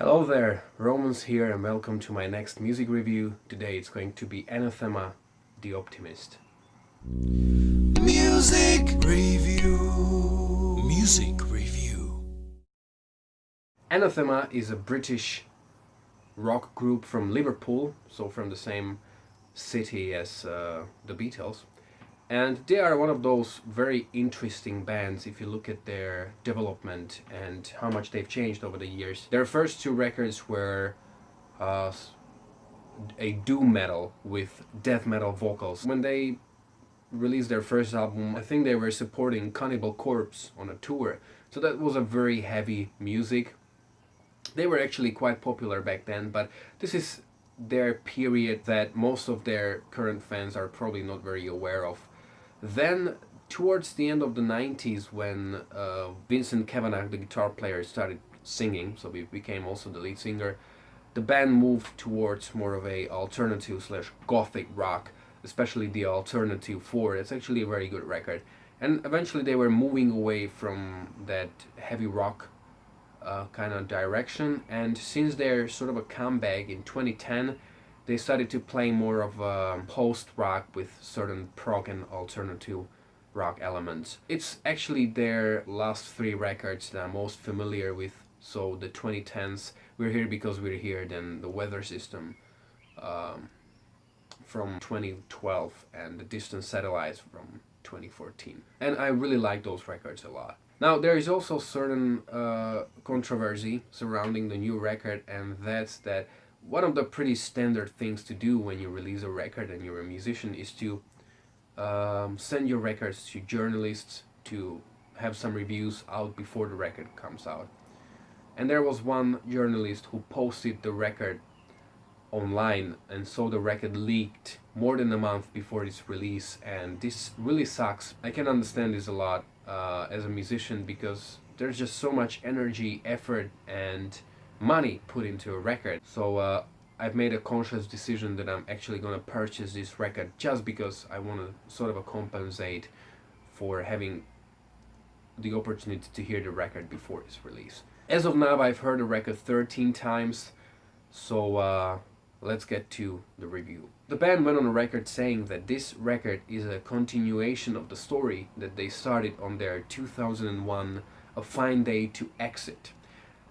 Hello there, Romans here, and welcome to my next music review. Today it's going to be Anathema, the Optimist. Music review. Music review. Anathema is a British rock group from Liverpool, so from the same city as the Beatles. And they are one of those very interesting bands if you look at their development and how much they've changed over the years. Their first two records were uh, a doom metal with death metal vocals. When they released their first album, I think they were supporting Cannibal Corpse on a tour. So that was a very heavy music. They were actually quite popular back then, but this is their period that most of their current fans are probably not very aware of. Then, towards the end of the 90s, when Vincent Kavanagh, the guitar player, started singing, so he became also the lead singer, the band moved towards more of a alternative slash gothic rock, especially the Alternative 4. It's actually a very good record. And eventually they were moving away from that heavy rock kind of direction, and since their sort of a comeback in 2010, they started to play more of post rock with certain prog and alternative rock elements. It's actually their last three records that I'm most familiar with. So the 2010s, We're Here Because We're Here, then the Weather System from 2012, and the Distant Satellites from 2014. And I really like those records a lot. Now, there is also certain controversy surrounding the new record, and that's that one of the pretty standard things to do when you release a record and you're a musician is to send your records to journalists to have some reviews out before the record comes out. And there was one journalist who posted the record online, and so the record leaked more than a month before its release, and this really sucks. I can understand this a lot as a musician, because there's just so much energy, effort, and money put into a record. So I've made a conscious decision that I'm actually going to purchase this record just because I want to sort of compensate for having the opportunity to hear the record before its release. As of now, I've heard the record 13 times, so let's get to the review. The band went on a record saying that this record is a continuation of the story that they started on their 2001 A Fine Day to Exit.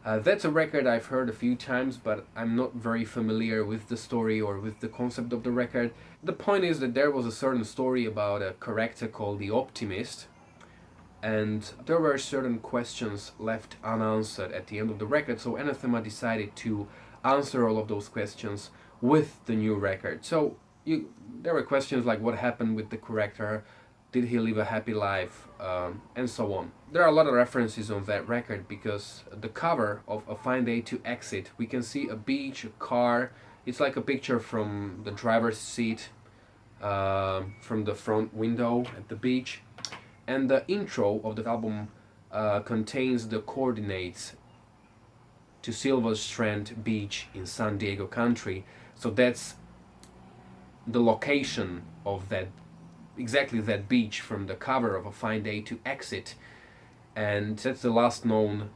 That's a record I've heard a few times, but I'm not very familiar with the story or with the concept of the record. The point is that there was a certain story about a character called the Optimist, and there were certain questions left unanswered at the end of the record, so Anathema decided to answer all of those questions with the new record. So there were questions like what happened with the character, did he live a happy life, and so on. There are a lot of references on that record, because the cover of A Fine Day to Exit, we can see a beach, a car. It's like a picture from the driver's seat, from the front window at the beach. And the intro of the album contains the coordinates to Silver Strand Beach in San Diego Country. So that's the location of that, exactly that beach from the cover of A Fine Day to Exit. And that's the last known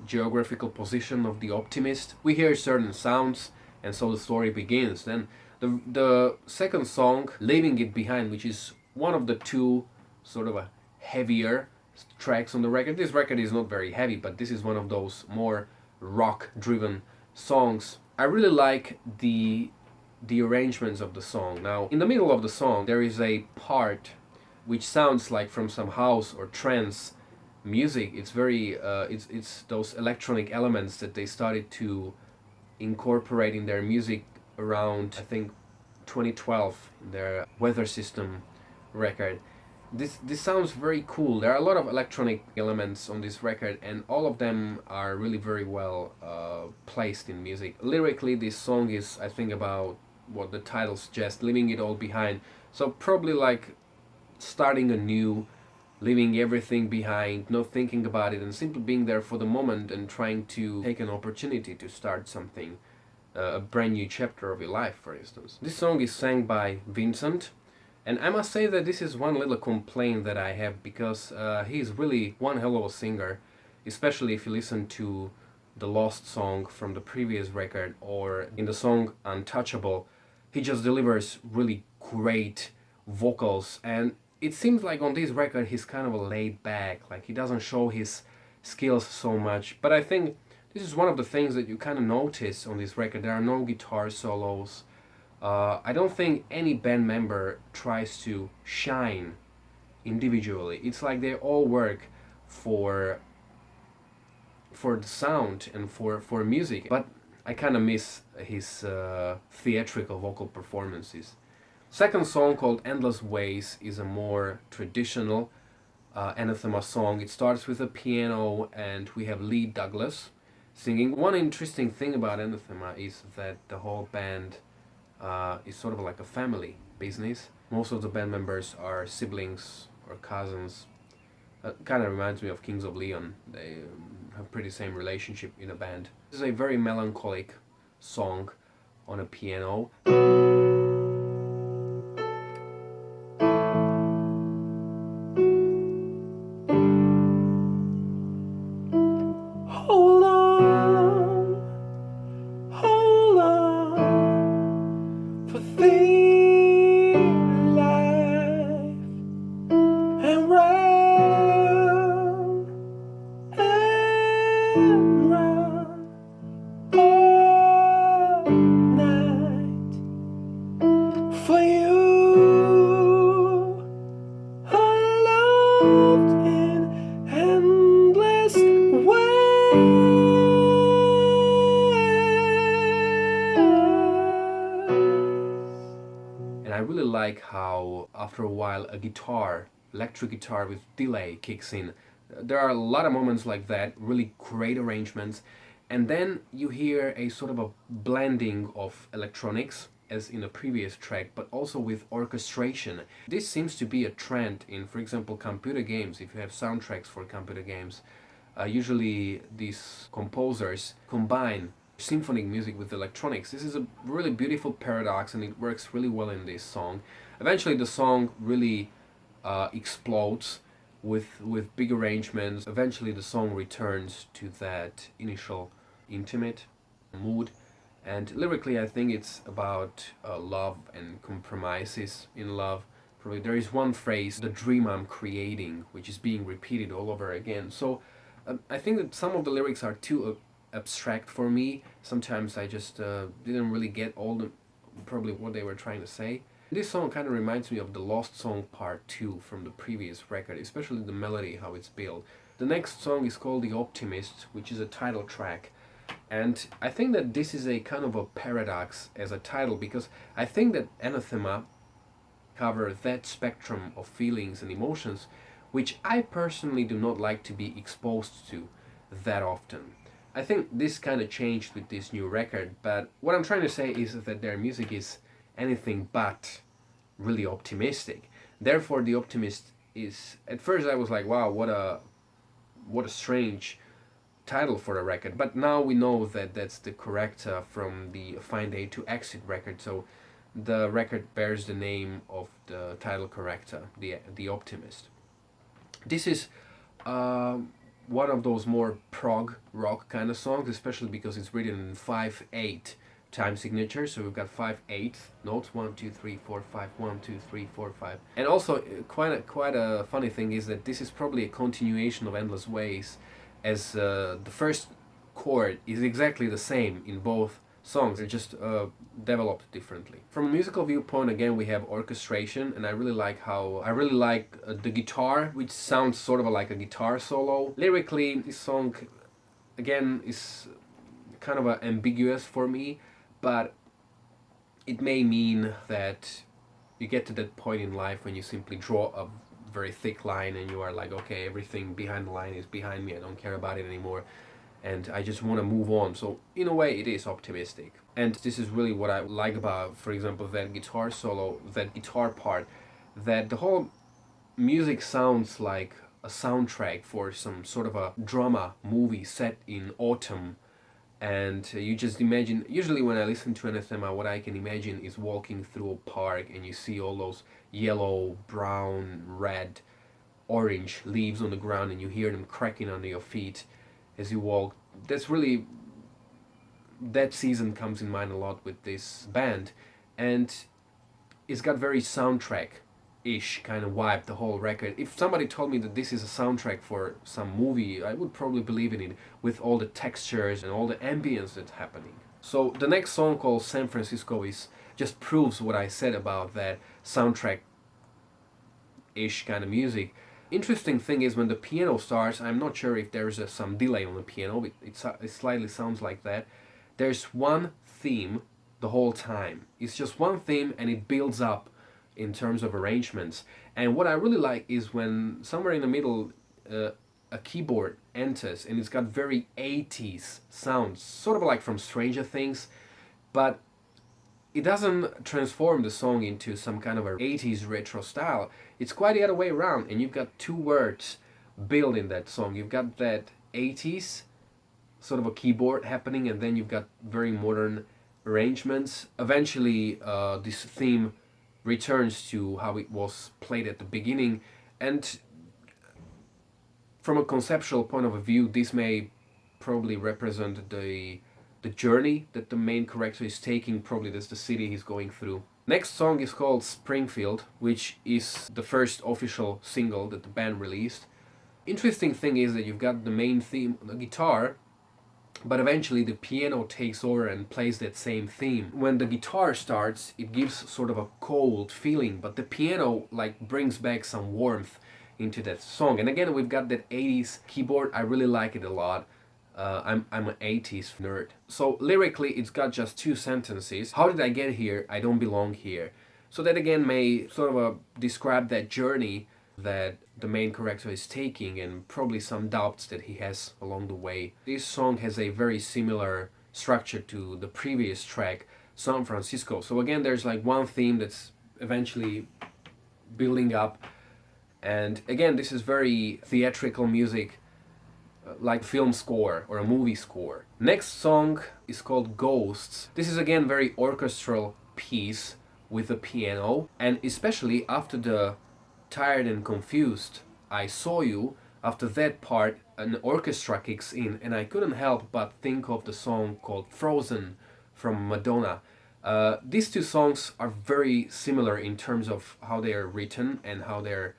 geographical position of the Optimist. We hear certain sounds, and so the story begins. Then the second song, Leaving It Behind, which is one of the two sort of a heavier tracks on the record. This record is not very heavy, but this is one of those more rock-driven songs. I really like the arrangements of the song. Now, in the middle of the song, there is a part which sounds like from some house or trance music. It's very it's those electronic elements that they started to incorporate in their music around, I think, 2012, in their Weather System record. This sounds very cool. There are a lot of electronic elements on this record, and all of them are really very well placed in music. Lyrically, this song is, I think, about what the title suggests, leaving it all behind. So probably like starting anew, leaving everything behind, not thinking about it, and simply being there for the moment and trying to take an opportunity to start something, a brand new chapter of your life, for instance. This song is sang by Vincent. And I must say that this is one little complaint that I have, because he is really one hell of a singer. especially if you listen to the Lost song from the previous record or in the song Untouchable. He just delivers really great vocals, and it seems like on this record he's kind of a laid back, like he doesn't show his skills so much. But I think this is one of the things that you kind of notice on this record. There are no guitar solos. I don't think any band member tries to shine individually. It's like they all work for the sound and for music. But I kind of miss his theatrical vocal performances. Second song, called Endless Ways, is a more traditional Anathema song. It starts with a piano and we have Lee Douglas singing. One interesting thing about Anathema is that the whole band is sort of like a family business. Most of the band members are siblings or cousins. Kind of reminds me of Kings of Leon. They have pretty same relationship in a band. This is a very melancholic song on a piano. Hold on for thee, life, and round and round all night for you. Loved in endless And I really like how after a while a guitar, electric guitar with delay kicks in. There are a lot of moments like that, really great arrangements. And then you hear a sort of a blending of electronics as in a previous track, but also with orchestration. This seems to be a trend in, for example, computer games. If you have soundtracks for computer games, usually these composers combine symphonic music with electronics. This is a really beautiful paradox and it works really well in this song. Eventually the song really explodes with big arrangements. Eventually the song returns to that initial intimate mood, and lyrically I think it's about love and compromises in love. Probably there is one phrase, the dream I'm creating, which is being repeated all over again. So I think that some of the lyrics are too abstract for me. Sometimes I just didn't really get all the probably what they were trying to say. This song kind of reminds me of the Lost Song Part 2 from the previous record, especially the melody, how it's built. The next song is called The Optimist, which is a title track. And I think that this is a kind of a paradox as a title, because I think that Anathema cover that spectrum of feelings and emotions which I personally do not like to be exposed to that often. I think this kind of changed with this new record, but what I'm trying to say is that their music is anything but really optimistic. Therefore, The Optimist is, at first I was like, wow, what a strange title for a record, but now we know that that's the correct from the Find A to Exit record, so the record bears the name of the title corrector, the Optimist. This is one of those more prog rock kind of songs, especially because it's written in 5/8 time signature. So we've got 5/8 notes, 1 2 3 4 5, 1 2 3 4 5. And also quite a funny thing is that this is probably a continuation of Endless Ways, as the first chord is exactly the same in both songs. They're just developed differently. From a musical viewpoint, again, we have orchestration, and I really like the guitar, which sounds sort of like a guitar solo. Lyrically, this song again is kind of ambiguous for me, but it may mean that you get to that point in life when you simply draw a very thick line and you are like, okay, everything behind the line is behind me, I don't care about it anymore, and I just want to move on. So in a way it is optimistic, and this is really what I like about, for example, that guitar solo, that guitar part, that the whole music sounds like a soundtrack for some sort of a drama movie set in autumn. And you just imagine, usually when I listen to Anathema, what I can imagine is walking through a park and you see all those yellow, brown, red orange leaves on the ground and you hear them cracking under your feet as you walk. That's really, that season comes in mind a lot with this band, and it's got very soundtrack-ish kind of vibe, the whole record. If somebody told me that this is a soundtrack for some movie, I would probably believe in it, with all the textures and all the ambience that's happening. So the next song, called San Francisco, is just proves what I said about that soundtrack-ish kind of music. Interesting thing is when the piano starts, I'm not sure if there's some delay on the piano, it slightly sounds like that. There's one theme the whole time. It's just one theme and it builds up in terms of arrangements. And what I really like is when somewhere in the middle a keyboard enters and it's got very 80s sounds, sort of like from Stranger Things, but it doesn't transform the song into some kind of a 80s retro style. It's quite the other way around, and you've got two words built in that song. You've got that 80s sort of a keyboard happening, and then you've got very modern arrangements. Eventually, this theme returns to how it was played at the beginning, and from a conceptual point of view, this may probably represent the journey that the main character is taking. Probably that's the city he's going through. Next song is called Springfield, which is the first official single that the band released. Interesting thing is that you've got the main theme on the guitar, but eventually the piano takes over and plays that same theme. When the guitar starts, it gives sort of a cold feeling, but the piano like brings back some warmth into that song. And again, we've got that 80s keyboard. I really like it a lot. I'm an 80s nerd. So lyrically, it's got just two sentences. How did I get here? I don't belong here. So that again may sort of describe that journey that the main character is taking, and probably some doubts that he has along the way. This song has a very similar structure to the previous track, San Francisco. So again, there's like one theme that's eventually building up. And again, this is very theatrical music, like film score or a movie score. Next song is called Ghosts. This is again very orchestral piece with a piano, and especially after the Tired and Confused, I Saw You, after that part an orchestra kicks in, and I couldn't help but think of the song called Frozen from Madonna. These two songs are very similar in terms of how they are written and how they're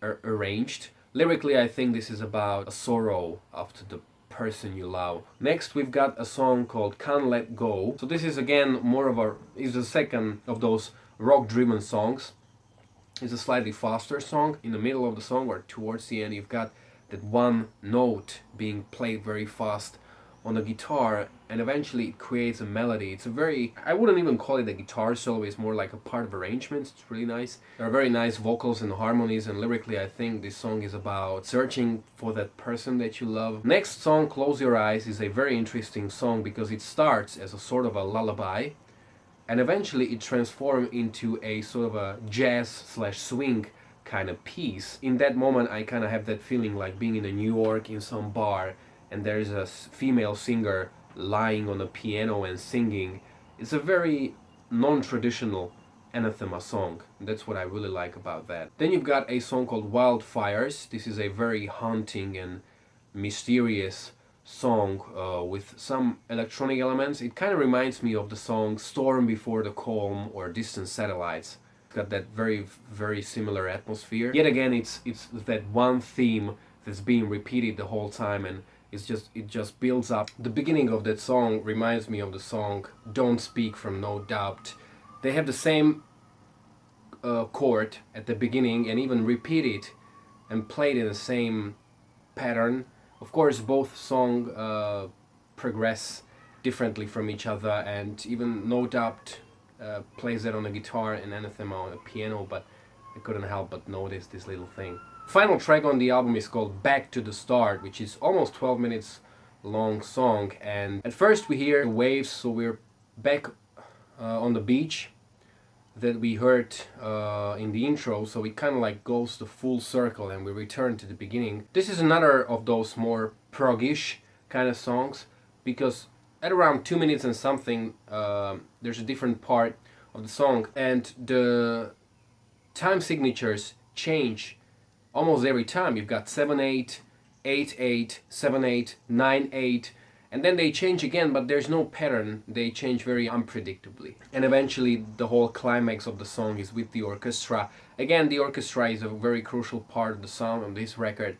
arranged. Lyrically, I think this is about a sorrow after the person you love. Next, we've got a song called Can't Let Go. So this is again more of is the second of those rock-driven songs. It's a slightly faster song. In the middle of the song or towards the end, you've got that one note being played very fast on the guitar, and eventually it creates a melody. It's a very, I wouldn't even call it a guitar solo, it's more like a part of arrangements. It's really nice. There are very nice vocals and harmonies, and lyrically I think this song is about searching for that person that you love. Next song, Close Your Eyes, is a very interesting song because it starts as a sort of a lullaby, and eventually it transforms into a sort of a jazz slash swing kind of piece. In that moment I kind of have that feeling like being in New York in some bar, and there's a female singer lying on a piano and singing. It's a very non-traditional Anathema song. That's what I really like about that. Then you've got a song called Wildfires. This is a very haunting and mysterious song with some electronic elements. It kind of reminds me of the song Storm Before the Calm or Distant Satellites. It's got that very, very similar atmosphere. Yet again, it's that one theme that's being repeated the whole time, and it just builds up. The beginning of that song reminds me of the song Don't Speak from No Doubt. They have the same chord at the beginning and even repeat it and played in the same pattern. Of course, both songs progress differently from each other, and even No Doubt plays that on the guitar and Anathema on the piano, but I couldn't help but notice this little thing. Final track on the album is called Back to the Start, which is almost 12 minutes long song, and at first we hear the waves, so we're back on the beach that we heard in the intro, so it kind of like goes the full circle and we return to the beginning. This is another of those more prog-ish kind of songs, because at around 2 minutes and something there's a different part of the song and the time signatures change almost every time you've got 7/8, 8/8, 7/8, 9/8, and then they change again, but there's no pattern. They change very unpredictably. And eventually the whole climax of the song is with the orchestra. Again, the orchestra is a very crucial part of the song on this record.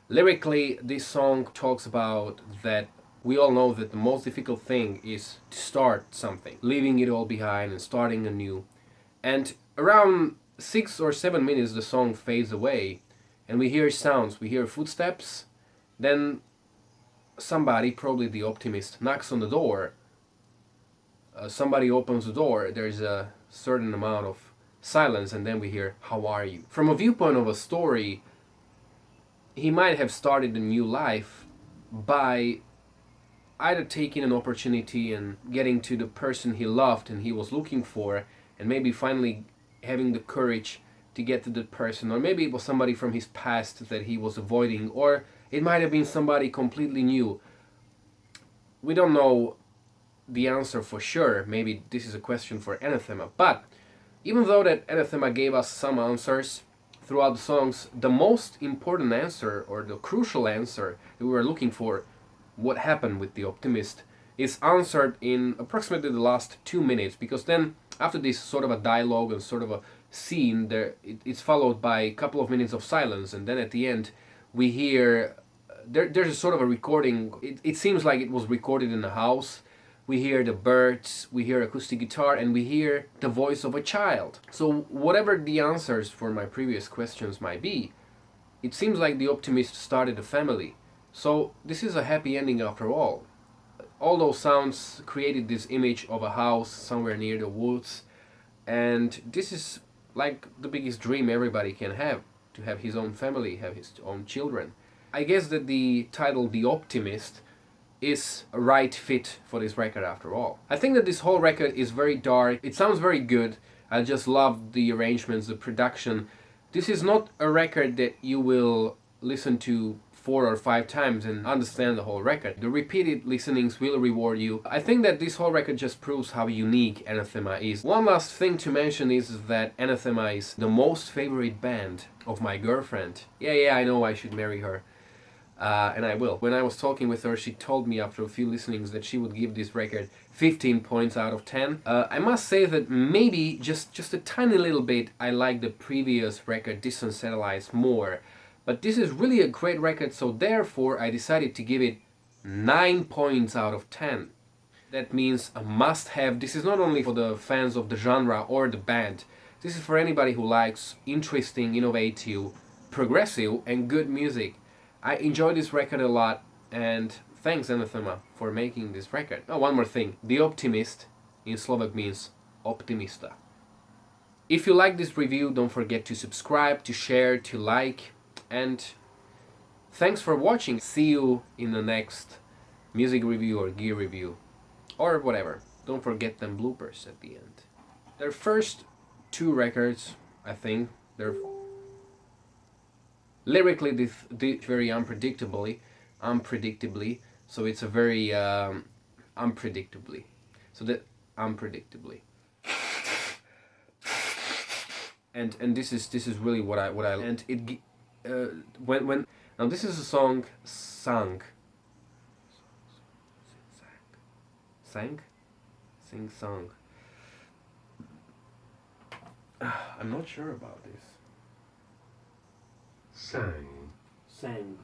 Lyrically, this song talks about that we all know that the most difficult thing is to start something, leaving it all behind and starting anew. And around 6 or 7 minutes the song fades away and we hear sounds, we hear footsteps, then somebody, probably the Optimist, knocks on the door. Somebody opens the door, there's a certain amount of silence, and then we hear, "How are you?" From a viewpoint of a story, he might have started a new life by either taking an opportunity and getting to the person he loved and he was looking for, and maybe finally having the courage to get to that person, or maybe it was somebody from his past that he was avoiding, or it might have been somebody completely new. We don't know the answer for sure. Maybe this is a question for Anathema. But even though that Anathema gave us some answers throughout the songs, the most important answer, or the crucial answer that we were looking for, what happened with the Optimist, is answered in approximately the last 2 minutes, because then after this sort of a dialogue and sort of a scene, it's followed by a couple of minutes of silence, and then at the end we hear there's a sort of a recording. It seems like it was recorded in a house. We hear the birds, we hear acoustic guitar, and we hear the voice of a child. So whatever the answers for my previous questions might be, it seems like the Optimist started a family. So this is a happy ending after all. All those sounds created this image of a house somewhere near the woods, and this is like the biggest dream everybody can have, to have his own family, have his own children. I guess that the title The Optimist is a right fit for this record after all. I think that this whole record is very dark. It sounds very good. I just love the arrangements, the production. This is not a record that you will listen to 4 or 5 times and understand the whole record. The repeated listenings will reward you. I think that this whole record just proves how unique Anathema is. One last thing to mention is that Anathema is the most favorite band of my girlfriend. Yeah, I know I should marry her. And I will. When I was talking with her, she told me after a few listenings that she would give this record 15 points out of 10. I must say that maybe just a tiny little bit I like the previous record, Distant Satellites, more. But this is really a great record, so therefore I decided to give it 9 points out of 10. That means a must-have. This is not only for the fans of the genre or the band. This is for anybody who likes interesting, innovative, progressive, and good music. I enjoy this record a lot, and thanks Anathema for making this record. Oh, one more thing. The Optimist in Slovak means optimista. If you like this review, don't forget to subscribe, to share, to like, and thanks for watching. See you in the next music review or gear review, or whatever. Don't forget them bloopers at the end. Their first 2 records, I think, they're lyrically very unpredictably, so it's a very unpredictably, so that unpredictably, and this is really what I and it when now this is a song sing song. I'm not sure about this. Sang. Sang.